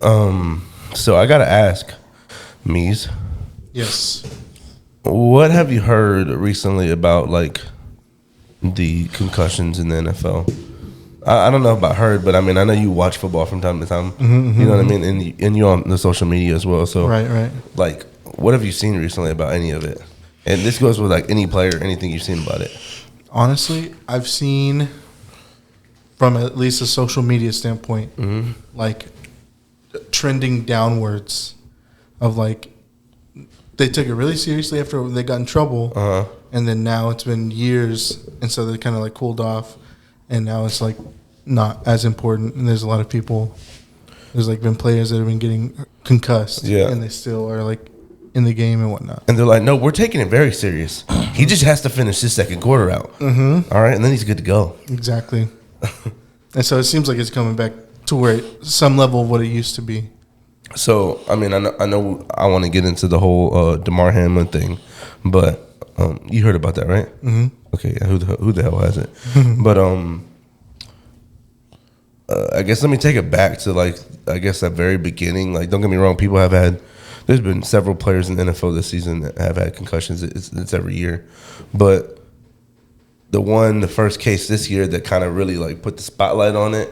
So I gotta ask, Mies, Yes. what have you heard recently about like the concussions in the NFL? I don't know about heard, but I mean I know you watch football from time to time. You know what I mean, and you're on the social media as well. So Right. like, what have you seen recently about any of it? And this goes with like any player, anything you've seen about it. Honestly, I've seen from at least a social media standpoint, like trending downwards of like they took it really seriously after they got in trouble, and then now it's been years, and so they kind of like cooled off, and now it's like not as important. And there's a lot of people. There's like been players that have been getting concussed, and they still are like in the game and whatnot. And they're like, no, we're taking it very serious. He just has to finish his second quarter out. All right, and then he's good to go. Exactly. And so it seems like it's coming back to where some level of what it used to be. So, I mean, I know I want to get into the whole Damer Hamlin thing, but you heard about that, right? Mm-hmm. Okay, yeah, who the hell hasn't? But I guess let me take it back to like I guess that very beginning. Like, don't get me wrong, people have had. There's been several players in the NFL this season that have had concussions. It's every year, but the first case this year that kind of really like put the spotlight on it,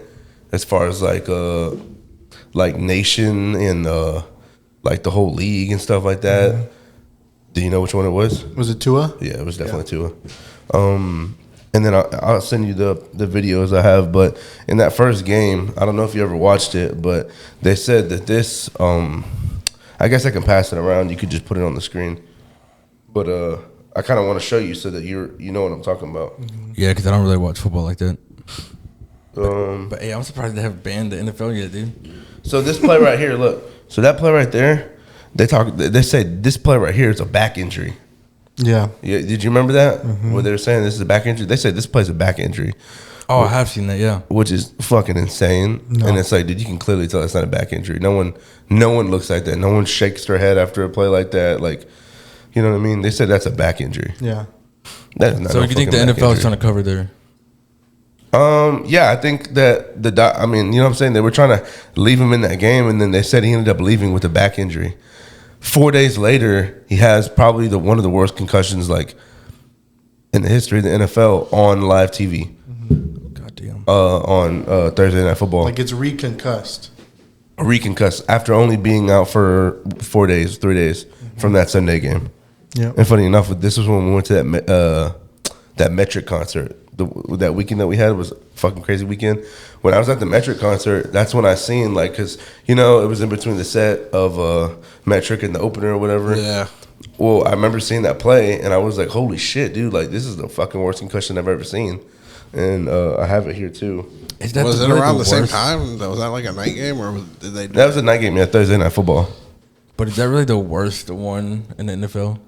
as far as like nation and like the whole league and stuff like that. Mm-hmm. Do you know which one it was? Was it Tua? Yeah, it was definitely Tua. And then I'll send you the videos I have. But in that first game, I don't know if you ever watched it, but they said that this. I guess I can pass it around. You could just put it on the screen. But I kind of want to show you so that you know what I'm talking about. Yeah, because I don't really watch football like that. But hey, I'm surprised they haven't banned the NFL yet, dude. So this play right here, look. So that play right there, they say this play right here is a back injury. Yeah. Did you remember that? Where they were saying this is a back injury? They said this play's a back injury. Oh, I have seen that, yeah. Which is fucking insane. No. And it's like, dude, you can clearly tell it's not a back injury. No one looks like that. No one shakes their head after a play like that. Like, you know what I mean? They said that's a back injury. Yeah. That is not. So you think the NFL is trying to cover there? Yeah, I think that I mean, you know what I'm saying? They were trying to leave him in that game, and then they said he ended up leaving with a back injury. 4 days later, he has probably one of the worst concussions like in the history of the NFL on live TV. Goddamn. On Thursday Night Football. Like it's reconcussed. After only being out for 3 days from that Sunday game. Yeah. And funny enough, this was when we went to that Metric concert. That weekend that we had was a fucking crazy weekend. When I was at the Metric concert, that's when I seen like, cause you know it was in between the set of Metric and the opener or whatever. Yeah. Well, I remember seeing that play and I was like, holy shit, dude! Like this is the fucking worst concussion I've ever seen. And I have it here too. Was it around the same time? Was that like a night game or did they? That was a night game. Yeah, Thursday Night Football. But is that really the worst one in the NFL?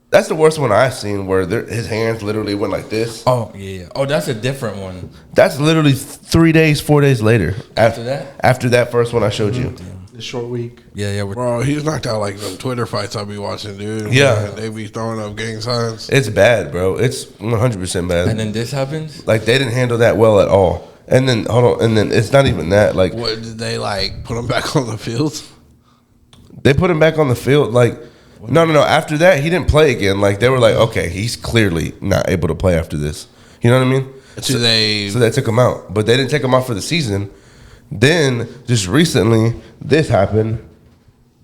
That's the worst one I've seen where his hands literally went like this. Oh, yeah. Oh, that's a different one. That's literally 4 days later. After that? After that first one I showed you. The short week. Yeah. Bro, he's knocked out like them Twitter fights I'll be watching, dude. Yeah. They be throwing up gang signs. It's bad, bro. It's 100% bad. And then this happens? Like, they didn't handle that well at all. And then, hold on, and then it's not even that. Like, what, did they, like, put him back on the field? They put him back on the field, like... No. After that, he didn't play again. Like, they were like, okay, he's clearly not able to play after this. You know what I mean? So they took him out. But they didn't take him out for the season. Then, just recently, this happened.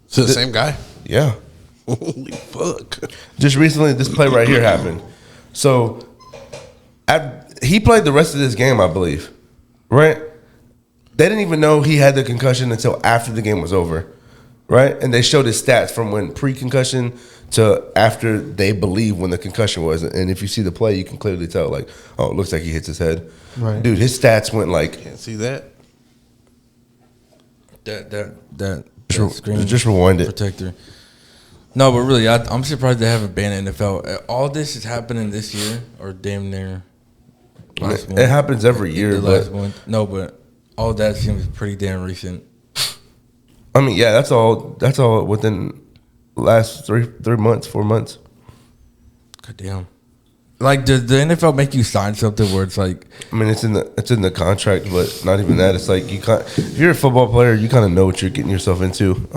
So the same guy? Yeah. Holy fuck. Just recently, this play right here happened. So, he played the rest of this game, I believe. Right? They didn't even know he had the concussion until after the game was over. Right? And they showed his stats from when pre-concussion to after they believe when the concussion was. And if you see the play, you can clearly tell, like, oh, it looks like he hits his head. Right. Dude, his stats went like... Can't see that. That screen just rewind it. Protector. No, but really, I'm surprised they haven't banned NFL. All this is happening this year, or damn near. It happens every year. No, but all that seems pretty damn recent. I mean, yeah, that's all within last 3 months, 4 months. God damn. Like, does the NFL make you sign something where it's like, I mean, it's in the contract, but not even that. It's like you can't. If you're a football player, you kind of know what you're getting yourself into.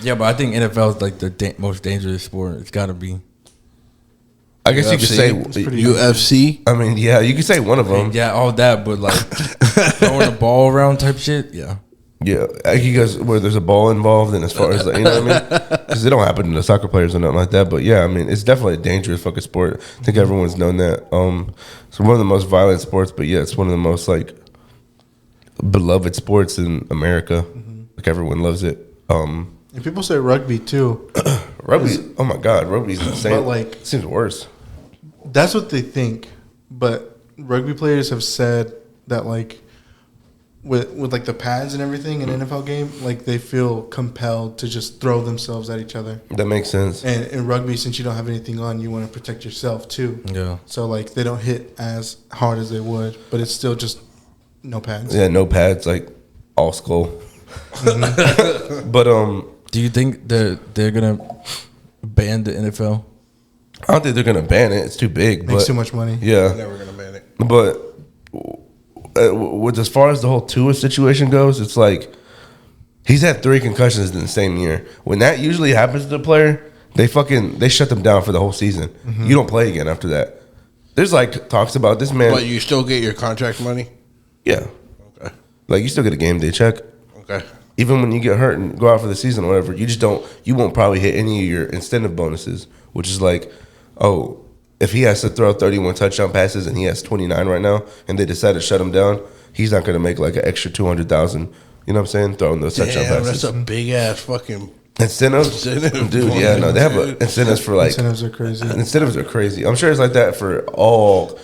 yeah, but I think NFL is like the most dangerous sport. It's got to be. I guess you could say UFC. I mean, yeah, you could say one of them. Yeah, all that, but like throwing a ball around type shit. Yeah. Yeah, I guess where there's a ball involved, and as far as like, you know what I mean, because it don't happen to the soccer players or nothing like that. But yeah, I mean, it's definitely a dangerous fucking sport. I think everyone's known that. It's one of the most violent sports, but yeah, it's one of the most like beloved sports in America. Like everyone loves it. And people say rugby too. Rugby, oh my god, rugby's insane. But, like, it seems worse. That's what they think, but rugby players have said that like with like the pads and everything in an NFL game, like they feel compelled to just throw themselves at each other. That makes sense. And in rugby, since you don't have anything on, you want to protect yourself too. Yeah. So like they don't hit as hard as they would, but it's still just no pads. Yeah, no pads, like all skull. But Do you think that they're gonna ban the NFL? I don't think they're gonna ban it. It's too big. Makes but, too much money. Yeah, Never gonna ban it. but with as far as the whole Tua situation goes, it's like he's had 3 concussions in the same year. When that usually happens to the player, they shut them down for the whole season. You don't play again after that. There's like talks about this man. But you still get your contract money. Yeah, Okay. like you still get a game day check. Okay. Even when you get hurt and go out for the season or whatever, you won't probably hit any of your incentive bonuses, which is like, oh, if he has to throw 31 touchdown passes and he has 29 right now, and they decide to shut him down, he's not going to make like an extra 200,000. You know what I'm saying? Throwing those touchdown Damn, passes. that's a big ass fucking Incentives, dude. Yeah, no, they have incentives for like Incentives are crazy. Incentives are crazy. I'm sure it's like that for all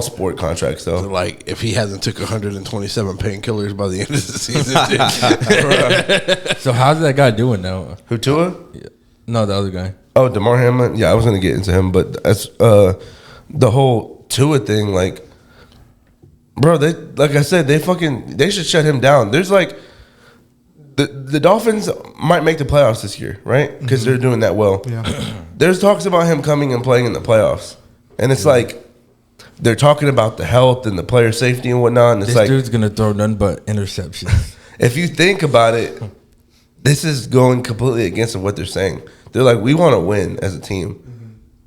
sport contracts though. like if he hasn't took 127 painkillers by the end of the season. So how's that guy doing now? Who, Tua? No, the other guy. Oh, Damer Hamlin. Yeah, I was gonna get into him, but that's the whole Tua thing. Like, bro, like I said, they should shut him down. There's like the Dolphins might make the playoffs this year, right? Because they're doing that well. Yeah. There's talks about him coming and playing in the playoffs, and it's like they're talking about the health and the player safety and whatnot. And it's This like, dude's gonna throw none but interceptions. if you think about it, this is going completely against what they're saying. They're like, we want to win as a team.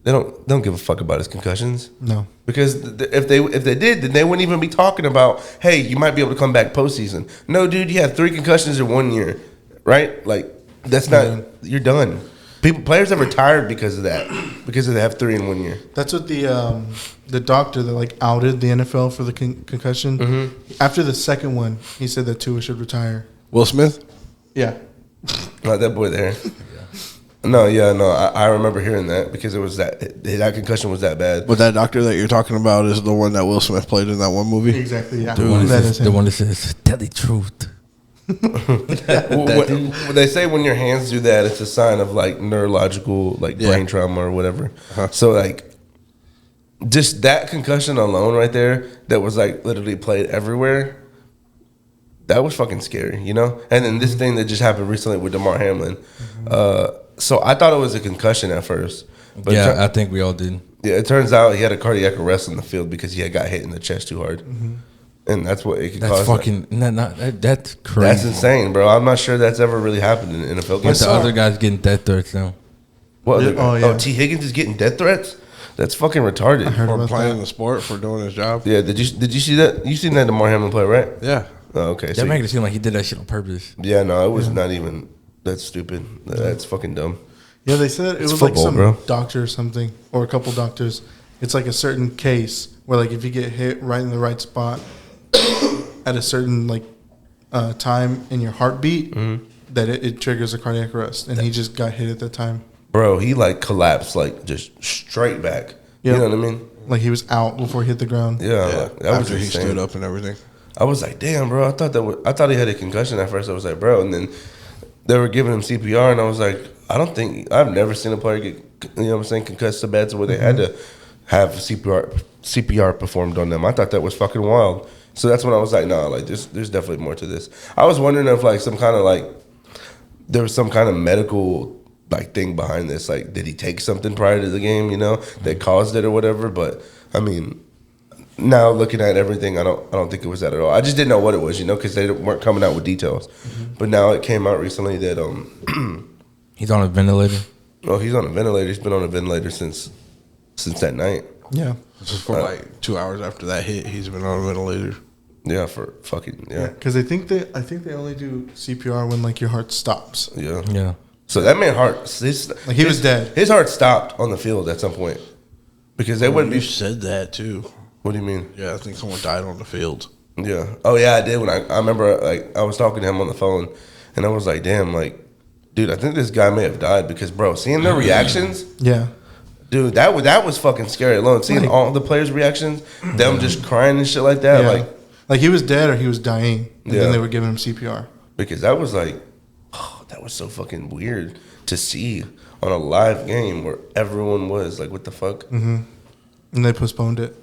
They don't give a fuck about his concussions. No. Because if they did, then they wouldn't even be talking about, hey, you might be able to come back postseason. No, dude, you had 3 concussions in 1 year, right? Like that's not you're done. Players have retired because of that, because they have 3 in 1 year. That's what the doctor that like outed the NFL for the concussion. After the second one, he said that Tua should retire. Will Smith? Yeah. Not that boy there. No, I remember hearing that because it was that concussion was that bad. But that doctor that you're talking about is the one that Will Smith played in that one movie? Exactly, yeah. The one that says, tell the truth. When they say when your hands do that, it's a sign of like neurological like brain trauma or whatever. So like just that concussion alone right there that was like literally played everywhere, that was fucking scary, you know? And then this thing that just happened recently with Damer Hamlin. So I thought it was a concussion at first. But Yeah, I think we all did. yeah, it turns out he had a cardiac arrest on the field because he had got hit in the chest too hard. And that's what it could That's cause. fucking that's crazy. That's insane, bro. I'm not sure that's ever really happened in NFL But games. the other guy's getting death threats now. What Yeah, other guy? oh, yeah. Oh, T. Higgins is getting death threats? That's fucking retarded. heard For about playing that. the sport, for doing his job? Yeah, did you see that? You seen that Damer Hamlin play, right? Yeah. Oh, okay. That make it seem like he did that shit on purpose. yeah, no, it was not even. That's stupid. That's fucking dumb. Yeah, they said it It's was football, like some bro. doctor or something, or a couple doctors. It's like a certain case where, like, if you get hit right in the right spot at a certain like time in your heartbeat, that it triggers a cardiac arrest, and he just got hit at that time. Bro, he like collapsed like just straight back. Yeah. You know what I mean? Like he was out before he hit the ground. Yeah, Yeah. like, that was After he insane. stood up and everything. I was like, damn, bro. I thought he had a concussion at first. I was like, bro, and then they were giving him CPR, and I was like, I've never seen a player get, you know what I'm saying, concussed so bad to where they had to have CPR performed on them. I thought that was fucking wild. So that's when I was like, nah, like there's definitely more to this. I was wondering if like there was some kind of medical like thing behind this. Like, did he take something prior to the game? You know, that caused it or whatever. But I mean, now looking at everything, I don't think it was that at all. I just didn't know what it was, you know, because they weren't coming out with details. But now it came out recently that He's on a ventilator. oh, he's on a ventilator. He's been on a ventilator since that night. Yeah. Just for like 2 hours after that hit, he's been on a ventilator. Yeah, for fucking Yeah, because I think they only do CPR when like your heart stops. yeah. Yeah. So that man heart, Like he was dead. His heart stopped on the field at some point because they wouldn't You be. said that too. What do you mean? Yeah, I think someone died on the field. Yeah. Oh yeah, I did. When I remember, like, I was talking to him on the phone, and I was like, "Damn, like, dude, I think this guy may have died because, bro, seeing their reactions, Yeah. dude, that was fucking scary alone. Seeing Like- all the players' reactions, them just crying and shit like that, Yeah. like, he was dead or he was dying, and Yeah. then they were giving him CPR. because that was like, oh, that was so fucking weird to see on a live game where everyone was like, what the fuck, And they postponed it.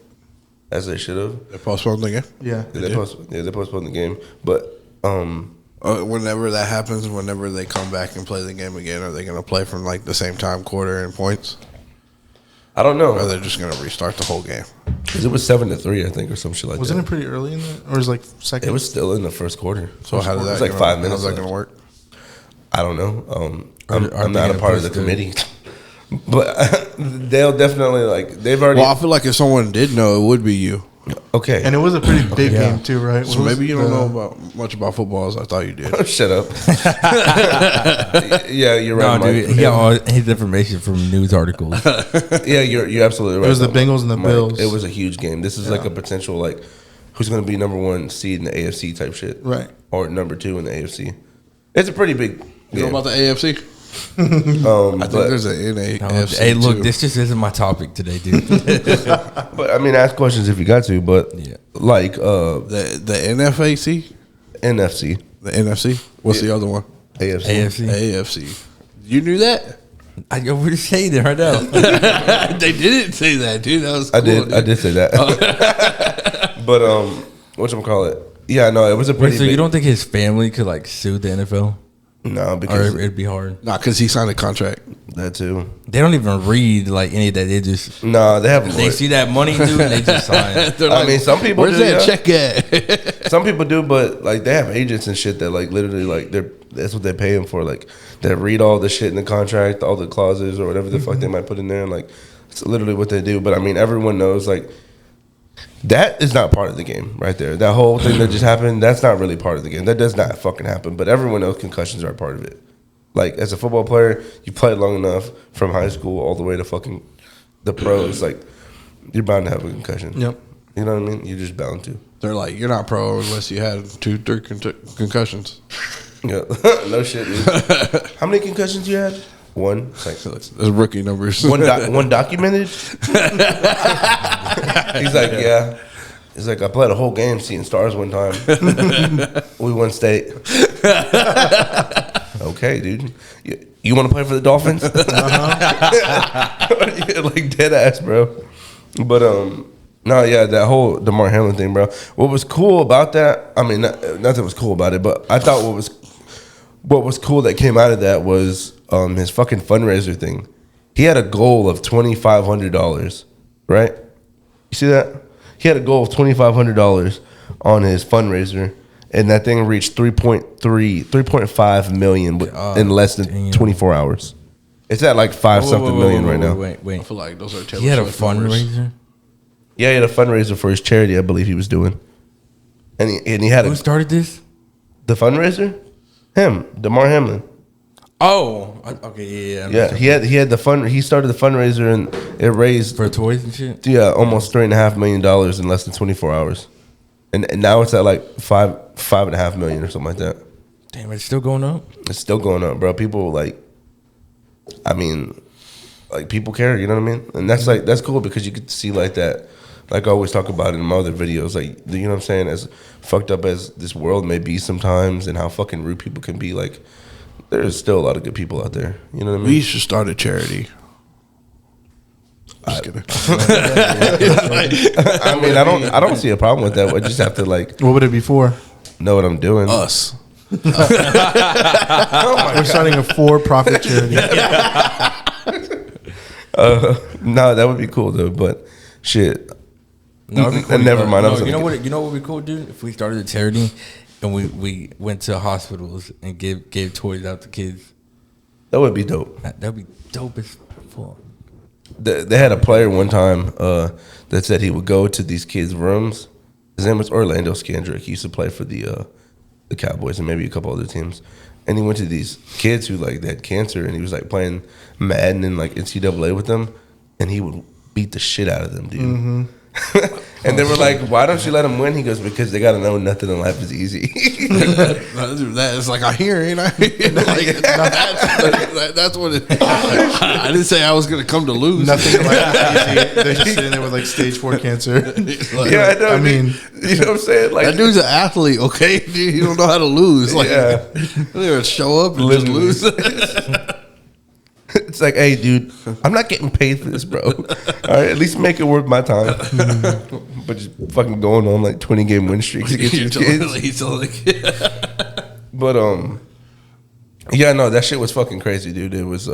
as they should have. They postponed the game. Yeah. They postponed the game, but Whenever that happens, whenever they come back and play the game again, are they going to play from like the same time, quarter, and points? I don't know. Or they're just going to restart the whole game? Because it was 7-3, I think, or some shit like Wasn't that. it pretty early in the, or was it like second? It was still in the first quarter. So how does it that? was like 5 minutes. How's that left. going to work? I don't know. Are I'm they not a gonna part of the push the- committee, but they'll definitely like they've already. Well, I feel like if someone did know, it would be you. Okay, and it was a pretty big Yeah. game too, right? So What was maybe you don't the- know about much about football as I thought you did. shut up. Yeah, you're right, No, dude, Mike. he got all his information from news articles. Yeah, you're absolutely right. It was the though, Bengals and the Mike. Bills. It was a huge game. This is like a potential like who's going to be number 1 seed in the AFC type shit, Right. Or number 2 in the AFC. It's a pretty big You know game. about the AFC? I think but- there's an NAFC. Hey, look, too. this just isn't my topic today, dude. But I mean, ask questions if you got to. But Yeah. like the NFAC, NFC, the NFC. What's the other one? AFC. AFC. AFC. You knew that? I we're just saying it right now. They didn't say that, dude. That was I cool, did. dude. I did say that. But whatchamacallit? Yeah, no, it was a Wait, pretty. so you big, don't think his family could like sue the NFL, No, or because it'd be hard? Nah, because he signed a contract. that too. They don't even read like any of that. They just No, they have. they see that money, dude, and they just sign. They're I mean, some people where's do, that yeah. check at? Some people do, but like they have agents and shit that like literally like that's what they pay them for. Like they read all the shit in the contract, all the clauses or whatever the fuck they might put in there. And like it's literally what they do. But I mean, everyone knows like that is not part of the game right there. That whole thing that just happened, that's not really part of the game. That does not fucking happen. But everyone knows concussions are a part of it. Like as a football player, you played long enough from high school all the way to fucking the pros. Like you're bound to have a concussion. Yep. You know what I mean? You're just bound to. They're like, you're not pro unless you had 2-3 concussions. Yeah, no shit, dude. How many concussions you had? One. It's like, That's rookie numbers. one documented. He's like, yeah. He's like, I played a whole game seeing stars one time. We won state. Okay, dude. You want to play for the Dolphins? Like dead ass, bro. But no, yeah, that whole Damer Hamlin thing, bro. What was cool about that? I mean, nothing was cool about it, but I thought what was cool that came out of that was his fucking fundraiser thing. He had a goal of $2,500, right? You see that? He had a goal of $2,500 on his fundraiser, and that thing reached 3.5 million in less than damn. 24 hours. It's at like five something million right now. Wait. I feel like those are Taylor He had a Swift numbers. fundraiser. Yeah, he had a fundraiser for his charity, I believe he was doing, and he had Who started this? the fundraiser. Him, Damer Hamlin. Oh, okay, yeah. Yeah, he had the fund. He started the fundraiser and it raised For toys and shit. almost $3.5 million in less than 24 hours, and now it's at like 5.5 million or something like that. Damn, it's still going up. It's still going up, bro. People like, I mean, like people care. You know what I mean? And that's cool because you get to see like that. Like I always talk about in my other videos, like you know what I'm saying. As fucked up as this world may be sometimes, and how fucking rude people can be, like there's still a lot of good people out there. You know what I mean? We should start a charity. Just kidding. I mean, I don't see a problem with that. I just have to like What would it be for? know what I'm doing. Us. We're starting a for-profit charity. No, that would be cool though. But shit, No, it'd be cool. never mind. I was You know gonna what? You know what would be cool, dude? If we started a charity and we went to hospitals and gave toys out to kids. that would be dope. That'd be dope as fuck. They had a player one time that said he would go to these kids' rooms. His name was Orlando Scandrick. He used to play for the Cowboys and maybe a couple other teams. And he went to these kids who like they had cancer, and he was like playing Madden and like NCAA with them, and he would beat the shit out of them, dude. Mm-hmm. And they were like, "Why don't you let them win?" He goes, "Because they got to know nothing in life is easy." That's like I hear, ain't I? That's what it. I didn't say I was gonna come to lose. Nothing like easy. They're just sitting there with like stage 4 cancer. Yeah, I know. I mean, you know what I'm saying? Like That dude's an athlete, okay? Dude, he don't know how to lose. Like, Yeah. they would show up and Literally. just lose. It's like, hey, dude, I'm not getting paid for this, bro. All right, at least make it worth my time. But just fucking going on like 20-game win streaks against your kids. But yeah, no, that shit was fucking crazy, dude. It was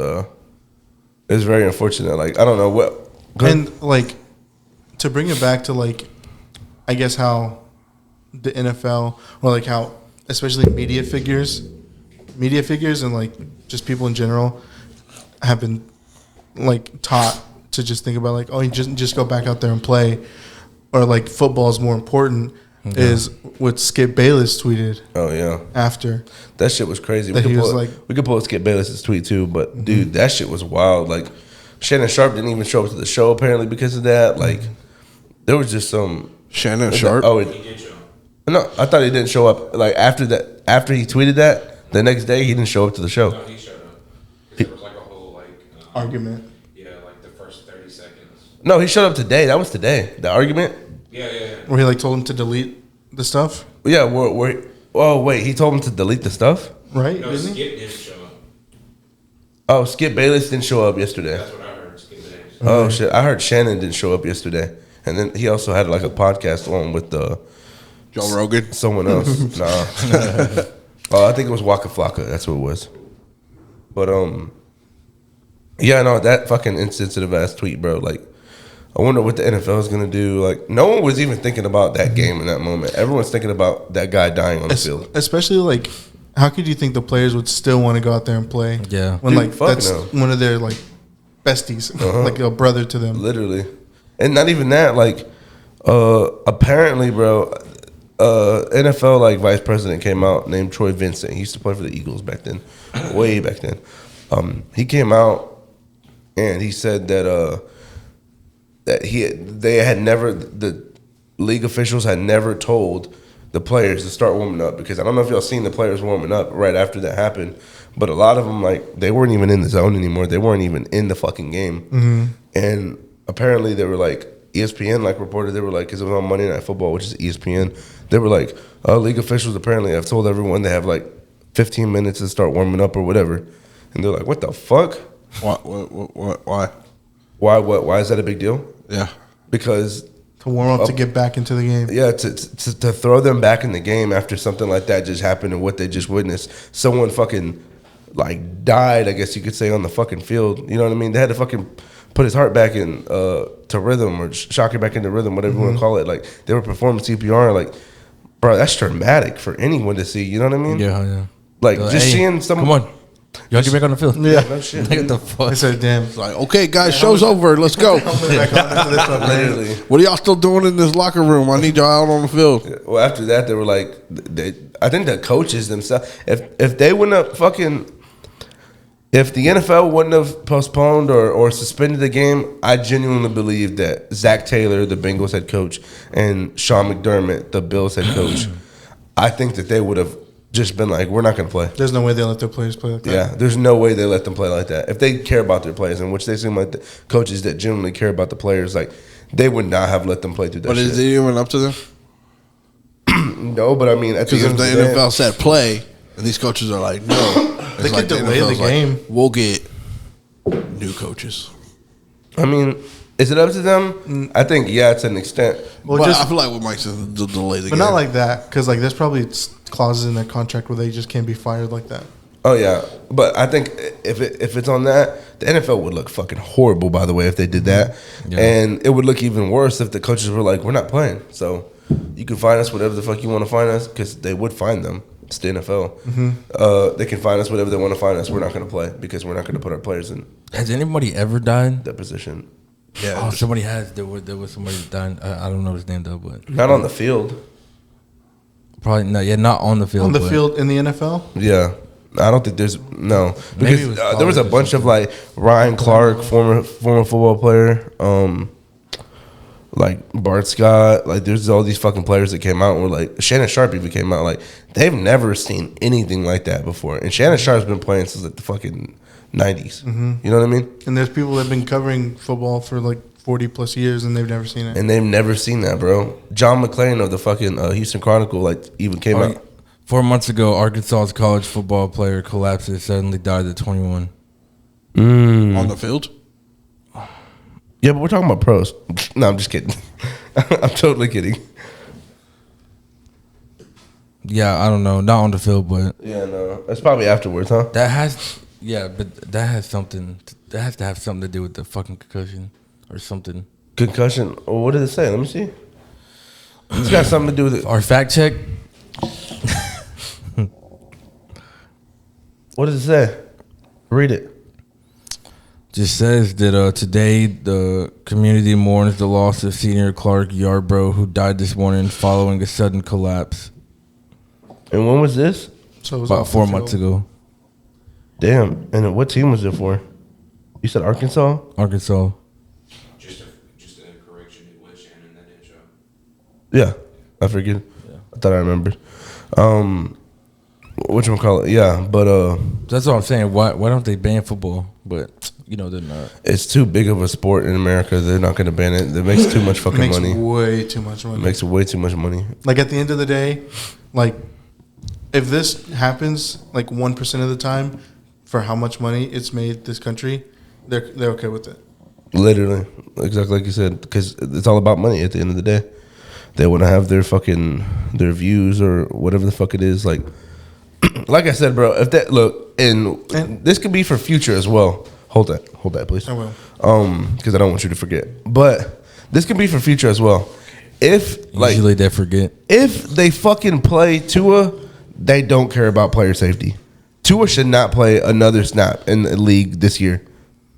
very unfortunate. Like, I don't know what. and like to bring it back to like, I guess how the NFL or like how especially media figures and like just people in general have been like taught to just think about like, oh, you just go back out there and play, or like football is more important. Is what Skip Bayless tweeted Oh yeah, after. that shit was crazy. That he was We could pull Skip Bayless's tweet too, but dude, that shit was wild. Like Shannon Sharp didn't even show up to the show apparently because of that. Like there was just some Shannon Sharp. Oh, no, I thought he didn't show up. Like after that, after he tweeted that, the next day he didn't show up to the show. No, he showed up. 'Cause there was like a whole Argument. Yeah, like the first 30 seconds. No, he showed up today. That was today. The argument. Yeah. Where he like told him to delete the stuff, Yeah. Oh wait, he told him to delete the stuff. right? No, Didn't he? Skip didn't show up. Oh, Skip Bayless didn't show up yesterday. That's what I heard. Skip didn't. Oh shit, I heard Shannon didn't show up yesterday, and then he also had like a podcast on with Joe Rogan. someone else. Nah. Oh, I think it was Waka Flocka. That's what it was. But yeah, no, that fucking insensitive ass tweet, bro. Like, I wonder what the NFL is gonna do. Like, no one was even thinking about that game in that moment. Everyone's thinking about that guy dying on the field. Especially like, how could you think the players would still want to go out there and play? Yeah. when Dude, like fuck that's no. one of their like besties, like a brother to them. Literally, and not even that. Like, apparently, bro, NFL like vice president came out named Troy Vincent. He used to play for the Eagles back then, way back then. He came out and he said that the league officials had never told the players to start warming up, because I don't know if y'all seen the players warming up right after that happened, but a lot of them, like, they weren't even in the zone anymore. They weren't even in the fucking game. And apparently they were like, ESPN like reported, they were like, because it was on Monday Night Football, which is ESPN, they were like, league officials apparently have told everyone they have like 15 minutes to start warming up or whatever. And they're like, what the fuck? Why? Why is that a big deal? Yeah. Because To warm up to get back into the game. yeah, to throw them back in the game after something like that just happened and what they just witnessed. Someone fucking like died, I guess you could say, on the fucking field. You know what I mean? They had to fucking put his heart back in to rhythm, or shock it back into rhythm, whatever you want to call it. Like, they were performing CPR. Like, bro, that's traumatic for anyone to see. You know what I mean? Yeah. Like, Hey, just seeing someone. Come on. Y'all get back on the field. Yeah. No shit. Like, what the fuck? I said, damn. It's like, okay, guys, show's over. Let's go. Back on into this one, man. Literally. What are y'all still doing in this locker room? I need y'all out on the field. Well, after that, they were like, I think the coaches themselves, if they wouldn't have fucking, if the NFL wouldn't have postponed or suspended the game, I genuinely believe that Zach Taylor, the Bengals head coach, and Sean McDermott, the Bills head coach, I think that they would have just been like, we're not going to play. There's no way they let their players play like that. Yeah, there's no way they let them play like that. If they care about their players, in which they seem like the coaches that genuinely care about the players, like, they would not have let them play through that But shit. is it even up to them? No, but I mean, at the Because if end the of the day, NFL said play, and these coaches are like, no. It's could delay the NFL's like, game. we'll get new coaches. I mean, Is it up to them? I think to an extent. Well, but just I feel like what Mike says is to delay the but game. not like that, because like there's probably clauses in their contract where they just can't be fired like that. Oh yeah, but I think if it's on that, the NFL would look fucking horrible. By the way, if they did that, and it would look even worse if the coaches were like, "We're not playing, so you can fine us whatever the fuck you want to fine us," because they would fine them. It's the NFL. They can fine us whatever they want to fine us. We're not going to play because we're not going to put our players in Has anybody ever died? that position. Yeah, Oh, somebody has. There was somebody that died. I don't know his name though, but Not on the field. probably no. Yeah, not on the field. On the but- field in the NFL, Yeah. I don't think there's no Maybe because it was there was a college or bunch of like Ryan Clark, former football player, like Bart Scott, like there's all these fucking players that came out and were like Shannon Sharp even came out like they've never seen anything like that before, and Shannon Sharp's been playing since like the fucking 90s. You know what I mean? and there's people that have been covering football for like 40 plus years and they've never seen it. And they've never seen that, bro. John McClain of the fucking Houston Chronicle like even came Oh, out. 4 months ago, Arkansas's college football player collapses, suddenly died at 21. on the field. Yeah, but we're talking about pros. No, I'm just kidding. I'm totally kidding. Yeah, I don't know, not on the field, but Yeah, no, that's probably afterwards, huh? that has, yeah, but that has something. That has to have something to do with the fucking concussion or something. Concussion. Oh, what did it say? Let me see. It's got something to do with it. Our fact check. What does it say? Read it. Just says that today the community mourns the loss of senior Clark Yarbrough, who died this morning following a sudden collapse And when was this? So it was about off the 4 field. months ago. Damn. And what team was it for? You said Arkansas? Arkansas. Just a correction. It was Shannon that didn't show. Yeah. I forget. I thought I remembered. Whatchamacallit? Yeah, but That's what I'm saying. Why don't they ban football? But you know they're not. it's too big of a sport in America. They're not going to ban it. It makes too much fucking Makes money. way too much money. It makes way too much money. Like at the end of the day, like if this happens like 1% of the time for how much money it's made this country, they're okay with it. Literally, exactly like you said, because it's all about money at the end of the day. They want to have their views or whatever the fuck it is. Like I said, bro. If that look, and this could be for future as well. Hold that, please. I will. Because I don't want you to forget. But this could be for future as well. If like Usually they forget. if they fucking play Tua, they don't care about player safety. Tua should not play another snap in the league this year.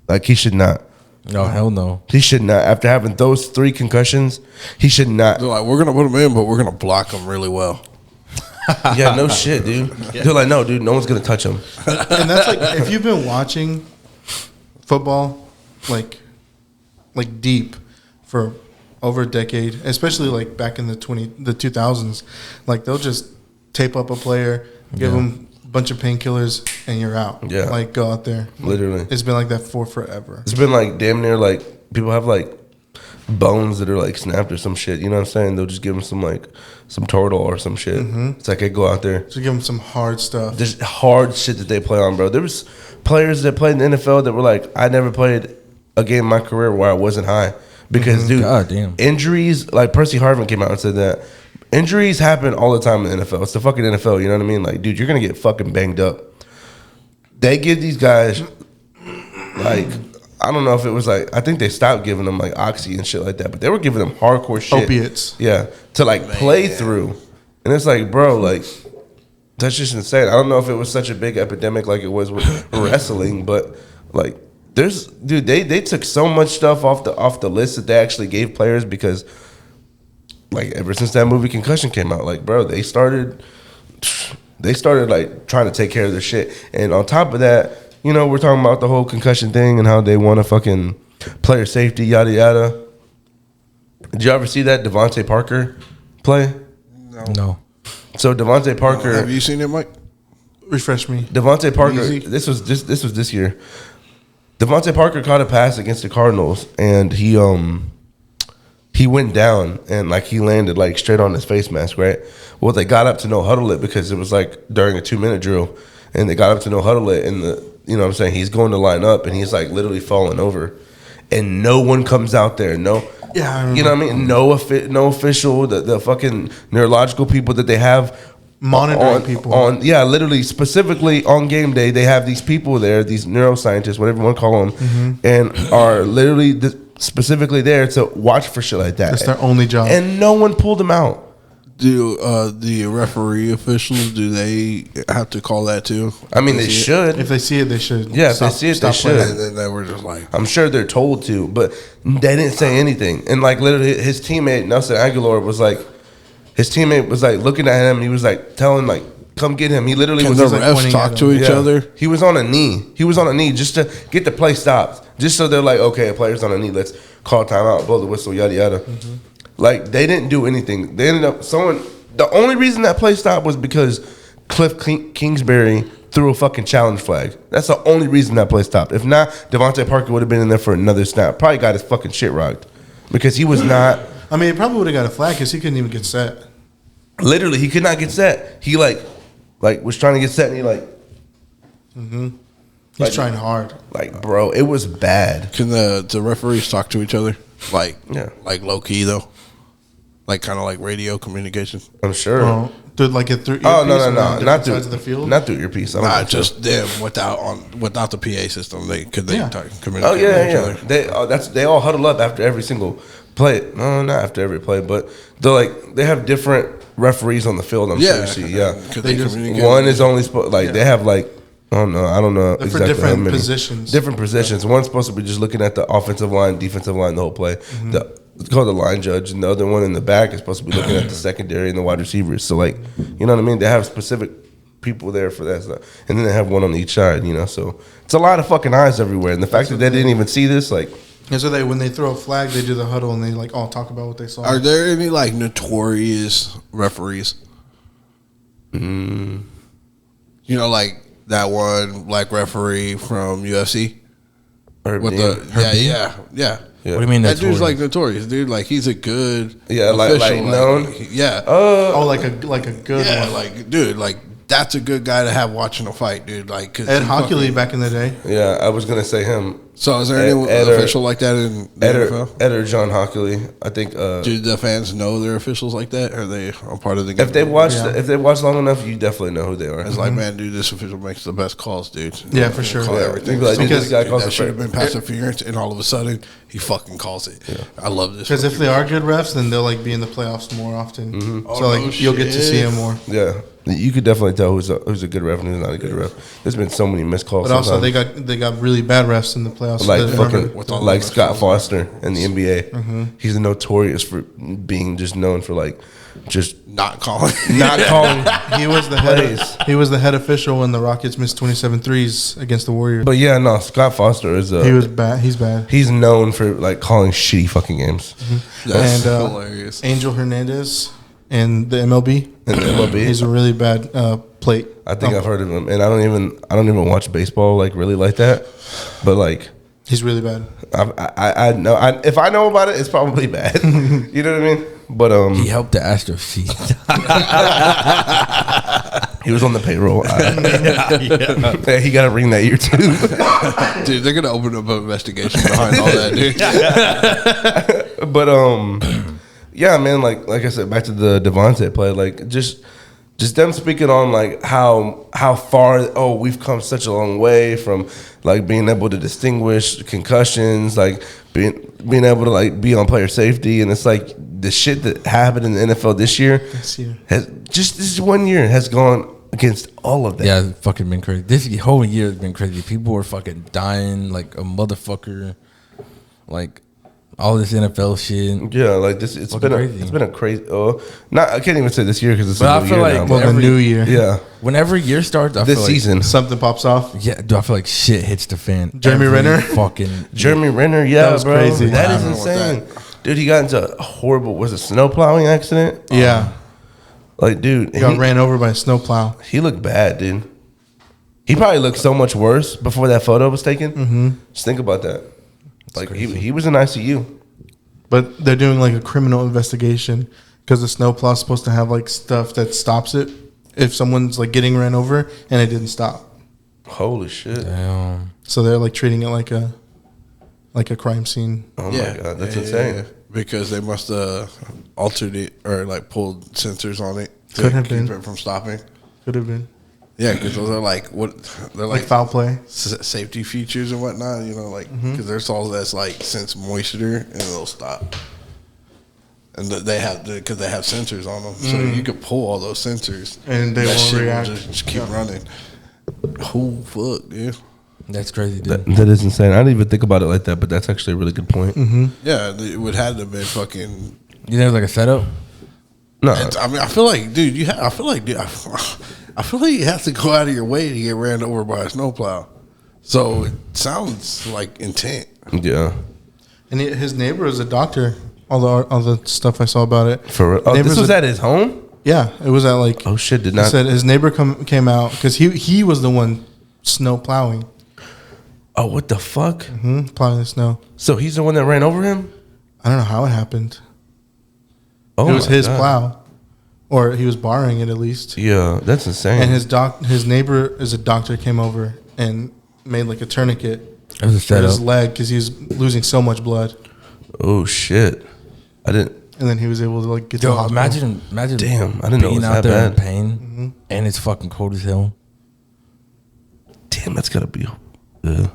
Like he should not. No, hell no. He should not. After having those 3 concussions, he should not. They're like, we're gonna put him in, but we're gonna block him really well. Yeah, no shit, dude. They're like, no, dude, no one's gonna touch him. And that's like if you've been watching football like deep for over a decade, especially like back in the 2000s, like they'll just tape up a player, give them a bunch of painkillers, and you're out. Yeah. Like go out there. Literally, It's been like that for forever. it's been like damn near like people have like bones that are like snapped or some shit. You know what I'm saying? They'll just give them some turtle or some shit. It's like they go out there. So give them some hard stuff. There's hard shit that they play on, bro. There was players that played in the NFL that were like, I never played a game in my career where I wasn't high. Because, dude, God damn. injuries, like Percy Harvin came out and said that injuries happen all the time in the NFL. It's the fucking NFL, you know what I mean? Like, dude, you're going to get fucking banged up. They give these guys, like, I don't know if it was like, I think they stopped giving them like oxy and shit like that, but they were giving them hardcore shit. Opiates. Yeah, to like play through. And it's like, bro, like, that's just insane. I don't know if it was such a big epidemic like it was with wrestling, but like, they took so much stuff off the list that they actually gave players because, like, ever since that movie Concussion came out, like, bro, they started like trying to take care of their shit. And on top of that, you know, we're talking about the whole concussion thing and how they want to fucking player safety, yada yada. Did you ever see that Devontae Parker play? No. So Devontae Parker, Have you seen it, Mike? Refresh me. Devontae Parker. Easy. This was this year. Devontae Parker caught a pass against the Cardinals, and he went down and like he landed like straight on his face mask, right? Well, they got up to no huddle it because it was like during a 2-minute drill, and they got up to no huddle it, and you know what I'm saying, he's going to line up and he's like literally falling over, and no one comes out there. No, Yeah, I remember. you know what I mean. No official. The fucking neurological people that they have Monitoring people. Literally specifically on game day, they have these people there, these neuroscientists, whatever you want to call them, and are literally specifically there to watch for shit like that. That's their only job. And no one pulled them out. Do the referee officials, do they have to call that too? I mean, they should. If they see it, they should. Yeah, if they see it, they should. And then they were just like, I'm sure they're told to, but they didn't say anything. And like literally, his teammate Nelson Aguilar was like, looking at him, and he was like telling like, "Come get him." He literally can was the like refs pointing talk at to him. each other? He was on a knee. He was on a knee just to get the play stopped. Just so they're like, okay, a player's on a knee. Let's call timeout, blow the whistle, yada yada. Like they didn't do anything. They ended up the only reason that play stopped was because Cliff Kingsbury threw a fucking challenge flag. That's the only reason that play stopped. If not, Devontae Parker would have been in there for another snap. Probably got his fucking shit rocked because he was not. I mean, he probably would have got a flag because he couldn't even get set. Literally, he could not get set. He like was trying to get set, and he like. He's trying hard. Like, bro, it was bad. Can the referees talk to each other? Like, Yeah. like low key though, like kind of like radio communication. I'm sure. Oh, dude, like it through. Oh no, earpiece on not different through sides of the field. Not through earpiece. I don't Nah, think so. just them without the PA system. They Yeah. communicate Oh with yeah, each yeah. other. They all huddle up after every single play. No, not after every play, but they have different referees on the field. I'm sure you see. Yeah, Could They they just- communicate? one is only they have like I don't know They're for exactly different how many. positions. Different positions. One's supposed to be just looking at the offensive line, defensive line, the whole play. It's called the line judge, and the other one in the back is supposed to be looking at the secondary and the wide receivers. So like, you know what I mean? They have specific people there for that stuff, and then they have one on each side. You know, so it's a lot of fucking eyes everywhere. And the fact that they didn't even see this, like, And so when they throw a flag, they do the huddle and they like all talk about what they saw. Are there any like notorious referees? You know, like that one black referee from UFC. Herb With Dean. yeah. What do you mean That dude's notorious? like notorious, dude. Like he's a good, Yeah, like official, known? yeah, Oh, like a good yeah, one. like dude, like that's a good guy to have watching a fight, dude. Like 'cause Ed he Hockley fucking- back in the day. Yeah, I was gonna say him. So is there Ed- any Ed or- official like that in the NFL? Ed or John Hockley. I think. Do the fans know their officials like that? Are they a part of the game? If they watch, Yeah. if they watch long enough, you definitely know who they are. It's like, man, dude, this official makes the best calls, dude. Yeah, for sure. Call Yeah. everything. You'd be like, dude, Because- this guy calls that the should have fair. been pass interference, and all of a sudden, he fucking calls it. I love this. Because if they are good refs, then they'll like be in the playoffs more often. Mm-hmm. So like you'll get to see them more. Yeah, you could definitely tell who's a good ref and who's not a good ref. There's been so many missed calls. But also sometimes. they got really bad refs in the playoffs. like That- fucking with all like the Scott refs. Foster in the NBA. He's notorious for being just known for like just not calling. not calling. He was the Plays. he was the head official when the Rockets missed 27 threes against the Warriors. But yeah, no, Scott Foster is He was bad. He's bad. he's known for like calling shitty fucking games That's And, hilarious. Angel Hernandez in the MLB. in the MLB. He's a really bad plate. I think I've heard of him, and I don't even watch baseball like really like that. But like, He's really bad. I know if I know about it, it's probably bad. You know what I mean? But He helped the Astros see. he was on the payroll. Yeah, he got a ring that year too. Dude, they're gonna open up an investigation behind all that, dude. But yeah, man. Like I said, back to the Devontae play. Like just them speaking on like how far we've come such a long way from like being able to distinguish concussions, like being able to like be on player safety, and it's like the shit that happened in the NFL this year has just this 1 year has gone against all of that. Yeah, it's fucking been crazy. This whole year has been crazy. People were fucking dying like a motherfucker. Like all this NFL shit. Yeah, like this. It's Fucking been crazy. it's been a crazy. Not I can't even say this year because it's But a I new feel year like now, Well, but- the Every- new year. yeah, Whenever year starts, I this feel season. Something pops off. Like, yeah, dude, I feel like shit hits the fan. Jeremy Every Renner? fucking Jeremy Renner, yeah, That was bro, crazy. That What is happened with insane, dude. He got into a horrible, was it snow plowing accident? Yeah. Like, dude, He got ran over by a snowplow. he looked bad, dude. He probably looked so much worse before that photo was taken. Mm-hmm. Just think about that. Like he was in ICU. But they're doing like a criminal investigation because the snowplow's supposed to have like stuff that stops it if someone's like getting ran over and it didn't stop. Holy shit! Damn. So they're like treating it like a like a crime scene. Oh my god, that's insane. yeah. Because they must altered it or like pulled sensors on it to Could have keep been. it from stopping. Could have been Yeah, because those are like what they're like like foul play. safety features and whatnot. You know, like because there's all that's like sense moisture and it'll stop. And they have because they have sensors on them, so you could pull all those sensors And they that won't shit will react. just keep running. Oh fuck, dude! That's crazy, dude. That is insane. I didn't even think about it like that, but that's actually a really good point. Yeah, it would have to have been fucking. You think it was like a setup? No, I mean, I feel like, dude, I feel like you have to go out of your way to get ran over by a snowplow. So it sounds like intent. yeah, And his neighbor is a doctor. All the stuff I saw about it. for real. Oh, Neighbor's this was a- at his home. Yeah, it was at like. Oh shit, did He not. said his neighbor came out because he was the one snow plowing, Oh, what the fuck? plowing the snow. So he's the one that ran over him. I don't know how it happened. Oh, It was my his God. plow, or he was borrowing it at least. Yeah, that's insane. And his neighbor is a doctor, came over and made like a tourniquet It was a for his setup. leg because he was losing so much blood, oh shit, I didn't. and then he was able to like get to the Yo, hospital. imagine. Damn, I didn't know it being was out that there in bad. pain, and it's fucking cold as hell. Damn, that's gotta be. Yeah.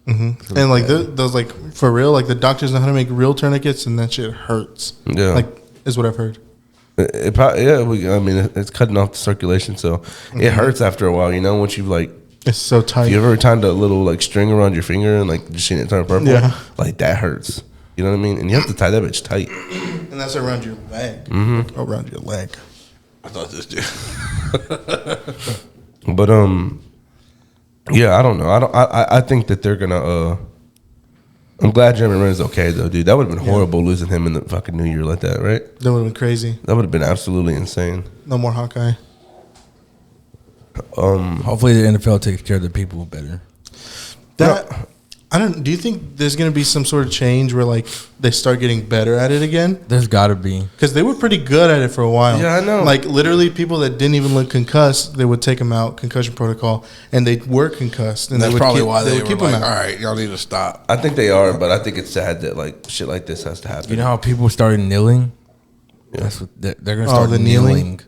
And like those like for real, like the doctors know how to make real tourniquets, and that shit hurts. Yeah. Like is what I've heard. It probably, yeah. I mean, it's cutting off the circulation, so it hurts after a while. You know, once you've like, It's so tight. you ever tied a little like string around your finger and like just seen it turn purple? Yeah. Like that hurts. You know what I mean? And you have to tie that bitch tight. And that's around your leg. Around your leg. I thought this dude. But yeah, I don't know. I think that they're gonna. I'm glad Jeremy Ren's okay though, dude. That would have been horrible losing him in the fucking New Year like that, right? That would have been crazy. That would have been absolutely insane. No more Hawkeye. Hopefully, the NFL takes care of the people better. That I don't. Do you think there's going to be some sort of change where like they start getting better at it again? There's got to be. Because they were pretty good at it for a while. Yeah, I know. Like literally, people that didn't even look concussed, they would take them out, concussion protocol, and they were concussed. And That's they would probably keep, why they would were keep like, them all out. right, y'all need to stop. I think they are, but I think it's sad that like shit like this has to happen. You know how people started kneeling? That's what they're gonna Oh, start the kneeling? kneeling.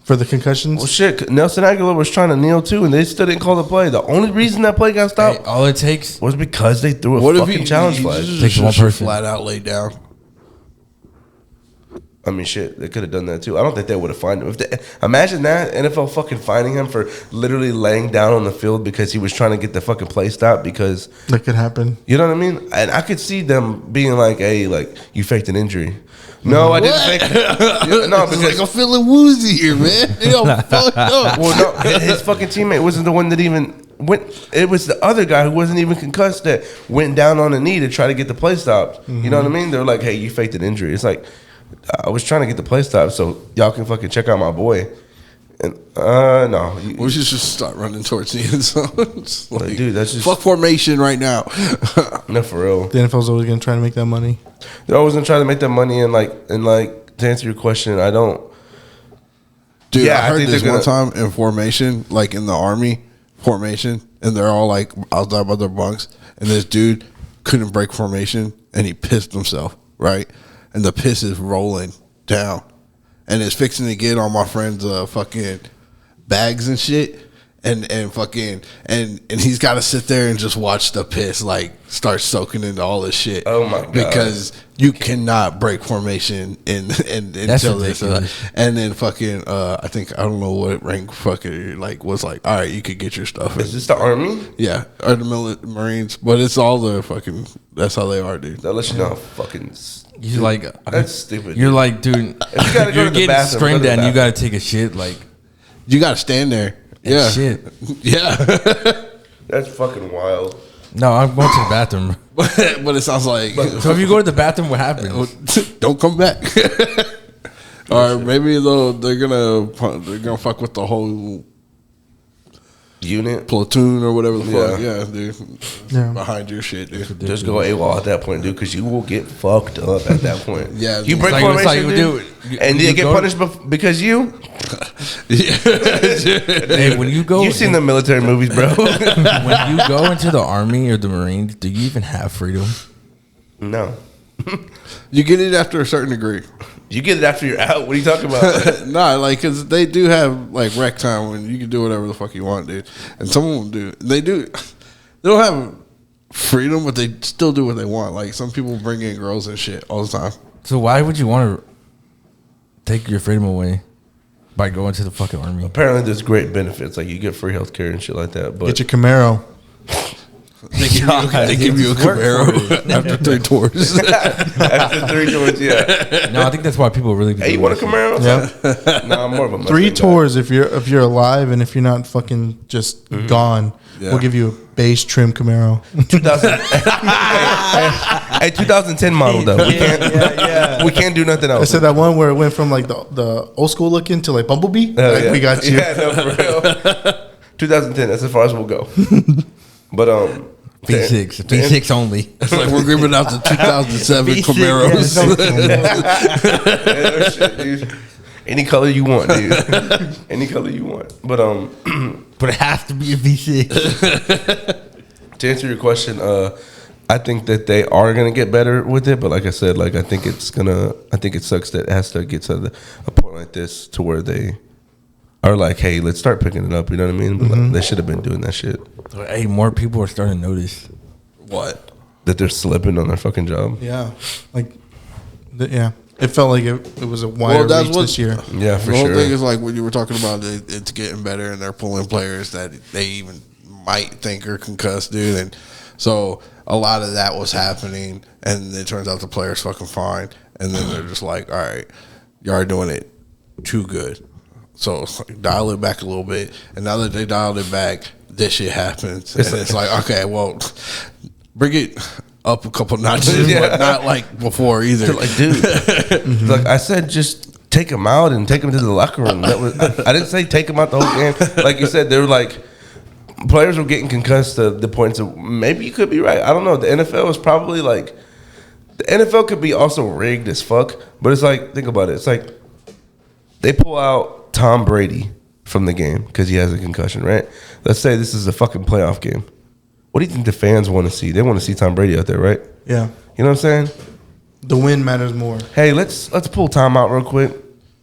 For the concussions. Well, shit. Nelson Aguilar was trying to kneel too, and they still didn't call the play. The only reason that play got Hey, stopped all it takes. was because they threw a What if fucking he challenge flag. Takes one person. flat out laid down? I mean, shit, they could have done that too. I don't think they would have fined him. If they, imagine that NFL fucking fining him for literally laying down on the field because he was trying to get the fucking play stopped. Because That could happen. you know what I mean. And I could see them being like, "Hey, like you faked an injury." No, I didn't fake. Yeah, no, It's because like I'm feeling woozy here, man. I'm fucked up. well, no, his fucking teammate wasn't the one that even went. It was the other guy who wasn't even concussed that went down on a knee to try to get the play stopped. You know what I mean? They're like, "Hey, you faked an injury." It's like I was trying to get the play stopped so y'all can fucking check out my boy. And no, We should just start running towards the end zone. It's like, dude, that's just- fuck formation right now. no, for real. The NFL's always going to try to make that money. They're always gonna try to make that money and like to answer your question, I don't. Dude, Yeah, I I heard think this they're one gonna- time in formation, like in the army formation, and they're all like outside by their bunks, and this dude couldn't break formation, and he pissed himself, right? And the piss is rolling down, and it's fixing to get on my friend's fucking bags and shit. And fucking and he's got to sit there and just watch the piss like start soaking into all this shit. Oh my God. Because you cannot break formation until this. ridiculous. And then fucking I think I don't know what rank fucking like was like. All right, you could get your stuff. Is this the army? Yeah, or the Marines, but it's all the fucking. That's how they are, dude. That lets you know how fucking. You're like That's stupid. You're dude. like, dude, If you gotta go you're to the getting bathroom, screamed go to at, the and you bathroom. got to take a shit. Like, You got to stand there. Yeah, shit. yeah. That's fucking wild. No, I'm going to the bathroom. but it sounds like So if you go to the bathroom, what happens? don't come back. Or maybe they're gonna fuck with the whole Unit. platoon or whatever the fuck. Yeah. Yeah, dude. Yeah. Behind your shit, dude. Just go AWOL at that point, dude, because you will get fucked up at that point. Yeah, you it's break like- it's formation, like, dude, dude, and you you get go- punished because you. Hey, when you go, You've seen the military movies, bro. when you go into the army or the Marines, do you even have freedom? No. You get it after a certain degree. You get it after you're out. What are you talking about? Nah, like, because they do have, like, rec time when you can do whatever the fuck you want, dude. And some of them do. They don't have freedom, but they still do what they want. Like, some people bring in girls and shit all the time. So why would you want to take your freedom away by going to the fucking army? Apparently, there's great benefits. Like, you get free health care and shit like that. But Get your Camaro. They give you a Camaro after 3 tours. after 3 tours, yeah. No, I think that's why people really. Hey, you want a Camaro? Yeah. No, I'm more of a Mustang 3 guy. tours if you're alive and if you're not fucking just gone. Yeah. We'll give you a base trim Camaro. 2010 model though. We can't do nothing I else. said that one where it went from like the old school looking to like Bumblebee. Hell Like, yeah. we got you. Yeah, no, for real. 2010. That's as far as we'll go. But V6, V6 only. It's like we're giving out the 2007 V6, Camaros. Yeah, no shit, dude. Any color you want, dude. Any color you want. But But it has to be a V6. to answer your question, I think that they are gonna get better with it. But like I said, like I think it sucks that it has to get to a point like this to where they are like, hey, let's start picking it up. You know what I mean? But like, they should have been doing that shit. Hey, more people are starting to notice. What? That they're slipping on their fucking job. Yeah. Like, yeah. It felt like it was a wider that's reach what- this year. Yeah, for The whole sure. thing is like when you were talking about it's getting better and they're pulling players that they even might think are concussed, dude. And so a lot of that was happening, and it turns out the player's fucking fine. And then they're just like, all right, you are doing it too good. So it's like, dial it back a little bit. And now that they dialed it back, this shit happens. And it's like, okay, well, bring it up a couple notches, Yeah. but not like before either. They're like, dude, like I said, just take him out and take him to the locker room. That was I didn't say take him out the whole game. Like you said, they were like players were getting concussed to the points of maybe you could be right. I don't know. The NFL is probably like the NFL could be also rigged as fuck. But it's like think about it. It's like they pull out Tom Brady from the game because he has a concussion, right? Let's say this is a fucking playoff game. What do you think the fans want to see? They want to see Tom Brady out there, right? Yeah. You know what I'm saying? The win matters more. Hey, let's pull Tom out real quick.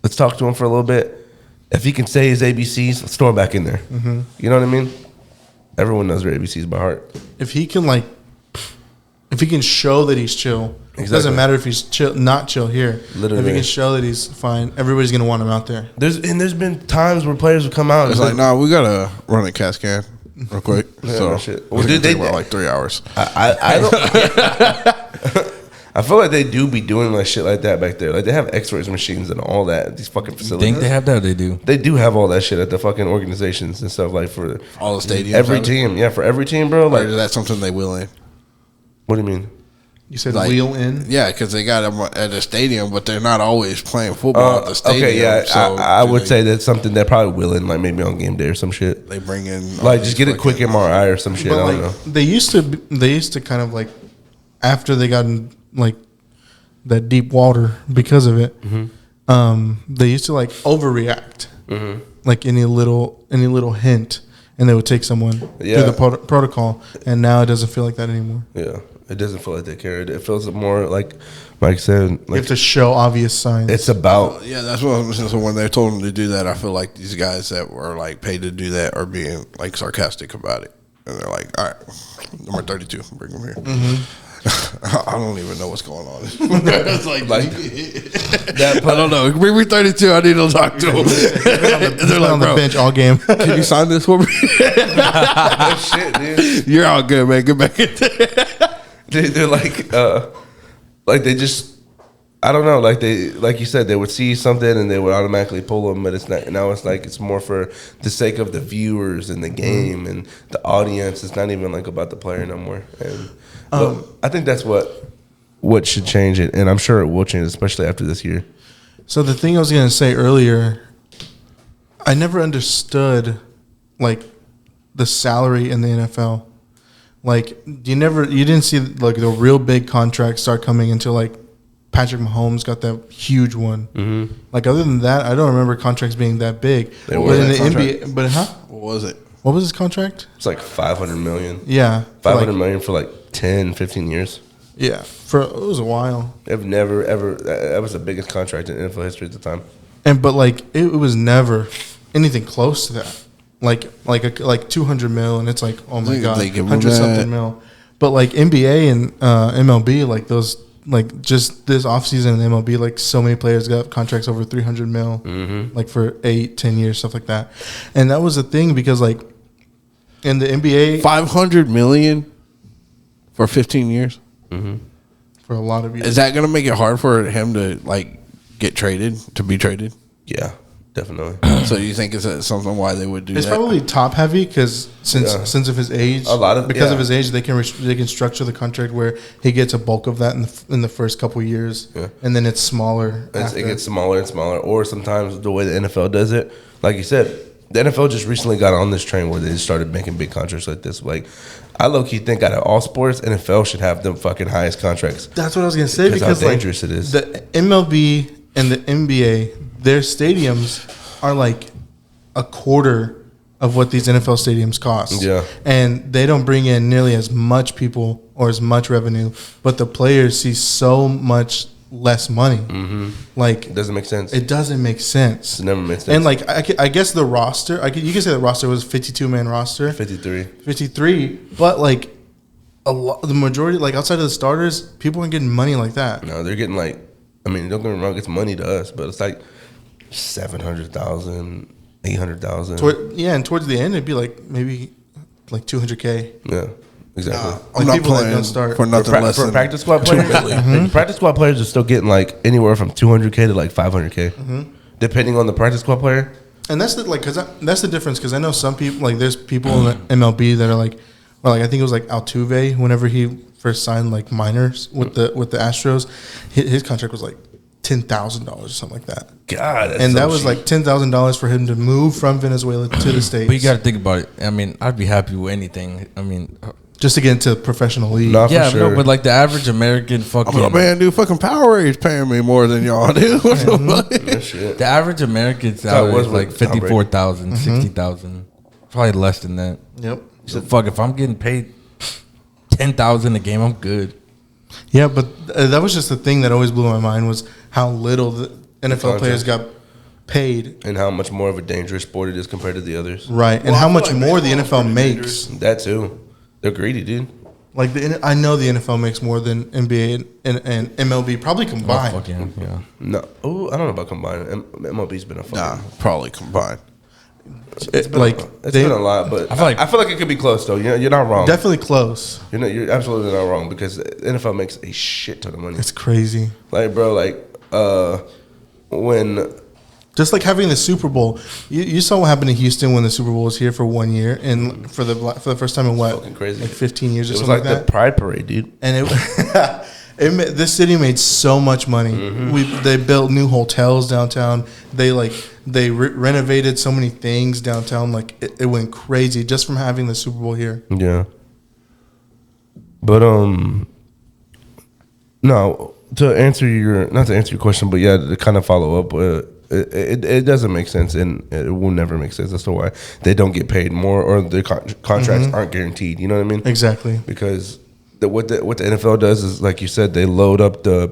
Let's talk to him for a little bit. If he can say his ABCs, let's throw him back in there. You know what I mean? Everyone knows their ABCs by heart. If he can show that he's chill, it Exactly. doesn't matter if he's chill, not chill here. Literally. If he can show that he's fine, everybody's gonna want him out there. There's been times where players will come out. It's like, nah, we gotta run a CAT scan real quick. Yeah, so no shit. well, Well, dude, they- take about like 3 hours. I don't. I feel like they do be doing like shit like that back there. Like they have X-rays machines and all that at these fucking You facilities. think they have that? Or they do. They do have all that shit at the fucking organizations and stuff like for All the stadiums. every have it? team. Yeah, for every team, bro. Or Like, is that something they will in? what do you mean? You said Like- wheel in. Yeah, because they got them at the stadium, but they're not always playing football at the stadium. Okay, yeah, so I do would they- say that's something they're probably willing, like maybe on game day or some shit. they bring in Like just get a quick MRI or some shit. But I don't like know. they used to kind of like after they got in like that deep water because of it. They used to like overreact, like any little hint, and they would take someone Yeah. through the protocol. And now it doesn't feel like that anymore. Yeah, it doesn't feel like they care. It feels more like Mike said. You Like have to show obvious signs. it's about Yeah, that's what I'm saying. So when they told them to do that, I feel like these guys that were like paid to do that are being like sarcastic about it, and they're like, "All right, number 32, bring them here." I don't even know what's going on. It's like that. I don't know. Bring me 32. I need to talk to them. They're They're like, on the bro, bench all game. can you sign this for me? Shit, dude. You're all good, man. Get back in there. They're like they just. I don't know, like you said, they would see something and they would automatically pull them, but it's not. Now it's like it's more for the sake of the viewers and the game and the audience. It's not even like about the player no more. And but I think that's what should change it, and I'm sure it will change, especially after this year. So the thing I was gonna say earlier, I never understood like the salary in the NFL. Like you didn't see like the real big contracts start coming until like Patrick Mahomes got that huge one. Mm-hmm. Like other than that, I don't remember contracts being that big. They But were. in the Contract. NBA, but What was it? what was his contract? It's like 500 million. Yeah, 500 like, million for like 10, 15 years. Yeah, it was a while. They've never ever. That was the biggest contract in NFL history at the time. But like it was never anything close to that. Like 200 mil, and it's like, oh my god, They give them 100 that. something mil. But like NBA and MLB, like those, like just this offseason in MLB, like so many players got contracts over 300 mil, like for 8-10 years, stuff like that. And that was the thing because like in the NBA, $500 million for 15 years. for a lot of years, Is that going to make it hard for him to like get traded, to be traded? Yeah, definitely. So you think it's something why they would do it's that? probably top heavy because since of his age, because of his age, they can structure the contract where he gets a bulk of that in the first couple of years, and then it's smaller. It gets smaller and smaller. Or sometimes the way the NFL does it, like you said, the NFL just recently got on this train where they just started making big contracts like this. Like, I low-key think out of all sports, NFL should have the fucking highest contracts. That's what I was gonna say because how dangerous it is. The MLB and the NBA, their stadiums are like a quarter of what these NFL stadiums cost. Yeah. And they don't bring in nearly as much people or as much revenue, but the players see so much less money. Like, It doesn't make sense. it doesn't make sense. It never makes sense. And like I guess the roster, you can say the roster was 52-man roster, 53. 53, but like the majority, like outside of the starters, people aren't getting money like that. No, they're getting like, I mean, don't get me wrong, it's money to us, but it's like 700,000, 800,000. And towards the end, it'd be like maybe like 200K. Yeah, exactly. I'm Like not people that playing don't start- for nothing less For than practice squad players, practice squad players are still getting like anywhere from 200K to like 500K, depending on the practice squad player. And that's that's the difference because I know some people, like there's people in the MLB that are like, well, like I think it was like Altuve whenever he first signed like minors with the Astros, his contract was like $10,000 or something like that. God, that's And so that was cheap. like $10,000 for him to move from Venezuela to the States. But you got to think about it. I mean, I'd be happy with anything. I mean, just to get into professional league. Nah, for yeah, sure. no, but like the average American fucking, I'm like, man, dude, fucking Powerade paying me more than y'all do. What the fuck? That shit. the average American it salary was is like with Tom Brady. 54,000, 60,000, probably less than that. Yep. So fuck, if I'm getting paid 10,000 a game, I'm good. Yeah, but that was just the thing that always blew my mind was how little the NFL players got paid. And how much more of a dangerous sport it is compared to the others. Right, and Well, I how feel much like more the baseball's NFL pretty makes. That too. They're greedy, dude. Like I know the NFL makes more than NBA and MLB probably Oh, combined. fuck yeah. No, oh, I don't know about combined. MLB's been a fucking. Nah, probably combined. It's been a lot, but I feel like it could be close though. You're not wrong. Definitely close. You're absolutely not wrong because the NFL makes a shit ton of money. It's crazy. Like, bro, when Just like having the Super Bowl. You saw what happened in Houston when the Super Bowl was here for 1 year and for the first time in what, Fucking crazy. like 15 years or it was something like like that. the Pride Parade, dude. And this city made so much money. They built new hotels downtown. They renovated so many things downtown. Like it went crazy just from having the Super Bowl here. Yeah. But no, not to answer your question, but yeah, to kind of follow up, it doesn't make sense, and it will never make sense. That's why they don't get paid more, or their contracts aren't guaranteed. You know what I mean? Exactly. Because what the NFL does is, like you said, they load up the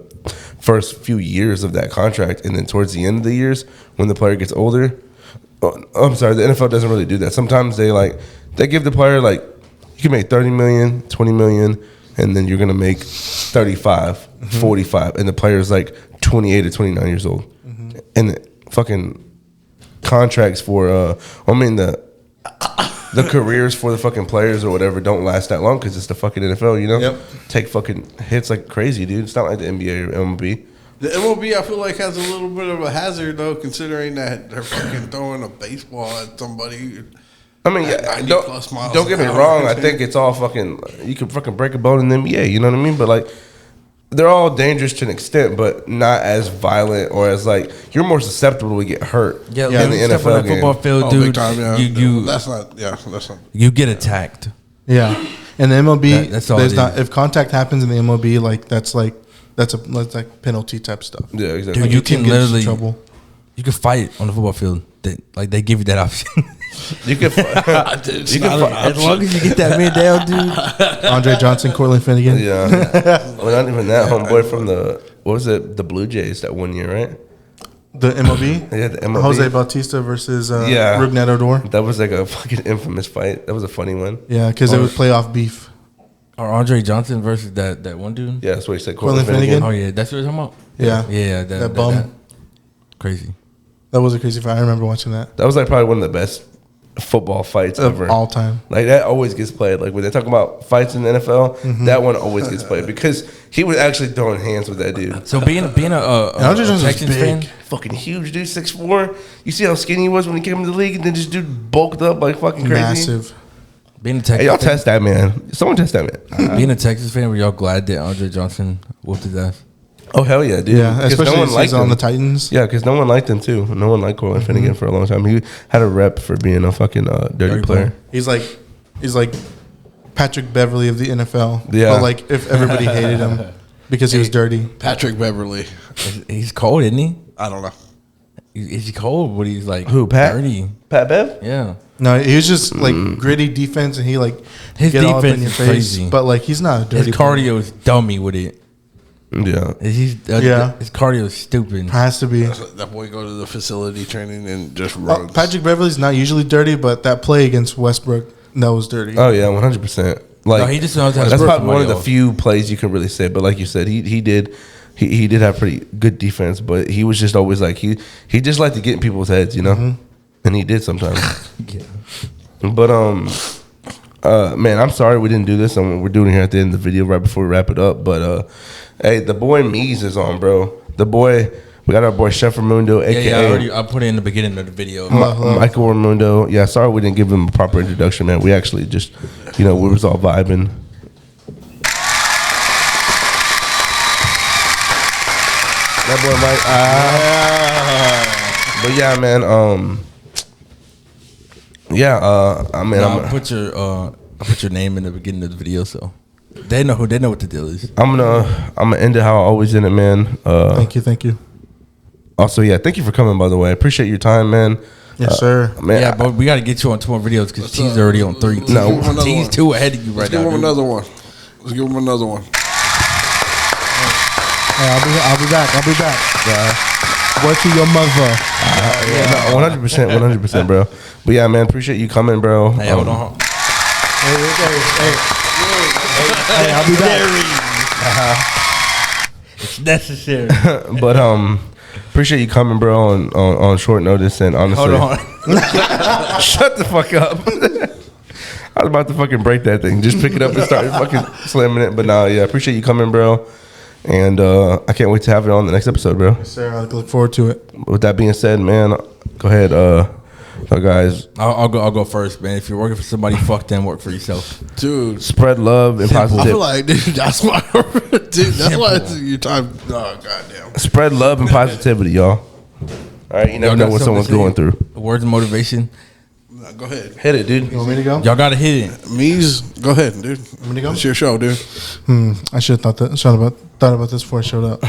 first few years of that contract, and then towards the end of the years, when the player gets older, I'm sorry, the NFL doesn't really do that. Sometimes they give the player like, you can make 30 million, 20 million, and then you're gonna make 35, 45, and the player's like 28 or 29 years old, and the fucking contracts for the careers for the fucking players or whatever don't last that long because it's the fucking NFL, you know? Yep. Take fucking hits like crazy, dude. It's not like the NBA or MLB. The MLB, I feel like, has a little bit of a hazard, though, considering that they're fucking throwing a baseball at somebody. I mean, At yeah, 90 plus miles don't get me an hour. wrong. I think it's all fucking, you can fucking break a bone in the NBA, you know what I mean? But like, they're all dangerous to an extent, but not as violent or as like, you're more susceptible to get hurt Yeah, in the step on NFL that game. football field, Oh, dude. big time, yeah. That's not. You get attacked. Yeah, and the MLB, That's all there's it not, is. if contact happens in the MLB, that's like penalty type stuff. Yeah, exactly. Dude, Like you your team can gets in literally, trouble. you can fight on the football field. They give you that option. You can. As long as you get that man down, dude. Andre Johnson, Cortland Finnegan. Yeah. Well, not even that. Homeboy from what was it? The Blue Jays that 1 year, right? The MLB. Yeah, the MLB. Jose Bautista versus Yeah. Rougned Odor. That was like a fucking infamous fight. That was a funny one. Yeah, because it was playoff beef. Or Andre Johnson versus that one dude. Yeah, that's what he said. Cortland Cortland Finnegan. Finnegan. Oh yeah, that's what you're talking about. Yeah. Yeah, That bum. crazy. That was a crazy fight. I remember watching that. That was like probably one of the best football fights Of ever. all time. Like that always gets played. Like when they talk about fights in the NFL, Mm-hmm. that one always gets played because he was actually throwing hands with that dude. So being a Andre Johnson's Texans fan, big. Fucking huge dude, 6'4". You see how skinny he was when he came into the league, and then this dude bulked up like fucking crazy. Massive. being a Hey, Texans y'all fan, test that man. Someone test that man. being a Texans fan, were y'all glad that Andre Johnson whooped his ass? Oh hell yeah, dude. Yeah, 'Cause especially since he's on him. the Titans. Yeah, because no one liked him too. No one liked Cortland Finnegan for a long time. He had a rep for being a fucking dirty player. He's like Patrick Beverly of the NFL. Yeah. But like if everybody hated him because he was dirty. Patrick Beverly. He's cold, isn't he? I don't know. Is he cold? But he's like Who, Pat? dirty. Pat Bev? Yeah. No, he was just like gritty defense, and he like His get all up defense in your is face. crazy. But like he's not a dirty. His cardio is dummy with it. Yeah. Yeah. His cardio is stupid. has to be. That boy go to the facility training and just runs. Patrick Beverly's not usually dirty, but that play against Westbrook that was dirty. Oh yeah, 100%. Like No, he just knows how to that's score probably one of somebody the off. few plays you can really say. But like you said, he did have pretty good defense, but he was just always like he just liked to get in people's heads, you know, and he did sometimes. Yeah. But man, I'm sorry we didn't do this, and we're doing it here at the end of the video right before we wrap it up. But hey, the boy Mees is on, bro. We got our boy Chef Ramundo, aka I put it in the beginning of the video. Michael Ramundo. Yeah, sorry we didn't give him a proper introduction, man. We actually just, we was all vibing. That boy Mike. But yeah, man. I'll put your name in the beginning of the video, so they know what the deal is. I'm gonna end it how I always end it, man. Thank you. Also, yeah, thank you for coming. By the way, I appreciate your time, man. Yes, sir. Man, Yeah, but we got to get you on 2 more videos because T's already on 3. No. T's 2 ahead of you right Let's give now. him dude. another one. Let's give him another one. Hey, I'll be back. Word to your mother. 100%, bro. But yeah, man, appreciate you coming, bro. Hey, hold on. Hey, I'll be back. It's necessary. But appreciate you coming, bro, on short notice. And honestly, Hold on. shut the fuck up. I was about to fucking break that thing. Just pick it up and start fucking slamming it. But nah, yeah, appreciate you coming, bro. And I can't wait to have it on the next episode, bro. Yes, sir. I look forward to it. With that being said, man, go ahead, guys. I'll go first, man. If you're working for somebody, fuck them. Work for yourself. Dude. Spread love and I feel positivity. like, dude, that's why, it's your time. Oh, goddamn. Spread love and positivity, y'all. All right, you never Y'all know got what something someone's to say? going through. Words of motivation. Go ahead. Hit it, dude. You want me to go? Y'all got to hit it. Mees, go ahead, dude. Want me to go? It's your show, dude. I should have thought about this before I showed up.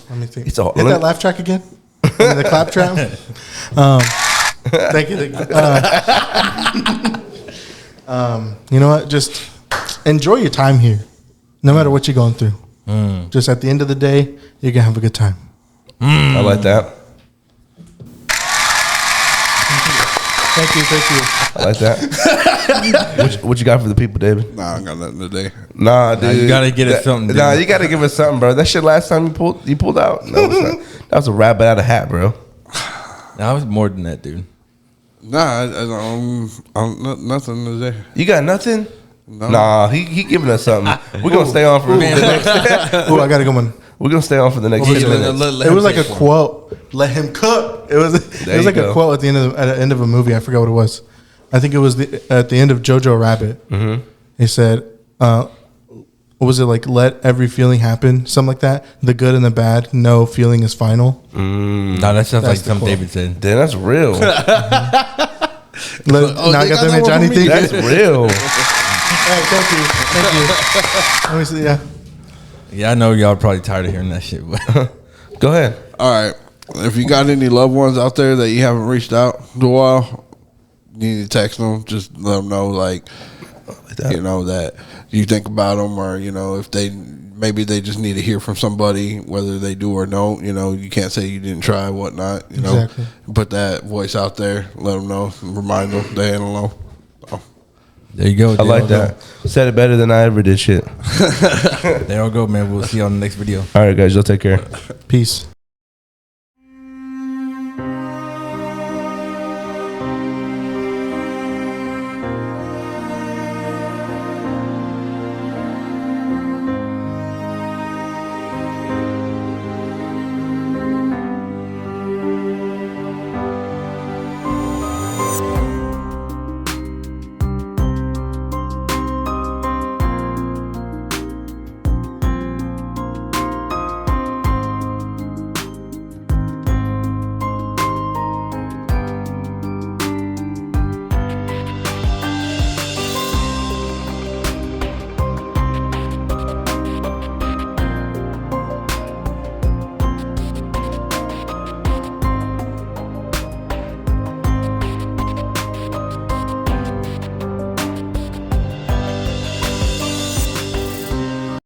Let me think. It's all- Hit that laugh track again. The clap trap. Thank you. You know what? Just enjoy your time here, no matter what you're going through. Just at the end of the day, you're gonna have a good time. I like that. Thank you. I like that. what you got for the people, David? Nah, I got nothing today. Nah, dude. you gotta get us something, Nah, dude. you gotta give us something, bro. That shit last time you pulled out. No, that was a rabbit out of hat, bro. That was more than that, dude. Nah, nothing today. You got nothing? No. Nah, he giving us something. We're gonna stay on for the next. Oh, I got a good one. We're gonna stay on for the next 10 minutes. It was like a quote. Let him cook. It was you like go. a quote at the end of a movie. I forgot what it was. I think it was at the end of Jojo Rabbit. He said, "What was it like? Let every feeling happen, something like that. The good and the bad. No feeling is final. No, that sounds like That's the something quote. David said. Damn, that's real. Now I they got got them that at one Johnny for me? Thing. That's real. Hey, thank you. Let me see. Yeah. Yeah, I know y'all probably tired of hearing that shit, but Go ahead. All right. If you got any loved ones out there that you haven't reached out to a while, you need to text them. Just let them know, like that. you know, that you think about them, or you know, if maybe they just need to hear from somebody, whether they do or don't. You know, you can't say you didn't try, whatnot. You know, Exactly. put that voice out there, let them know, remind them they ain't alone. There you go. I like that. Said it better than I ever did. Shit. There you go, man. We'll see you on the next video. All right, guys. You'll take care. Peace.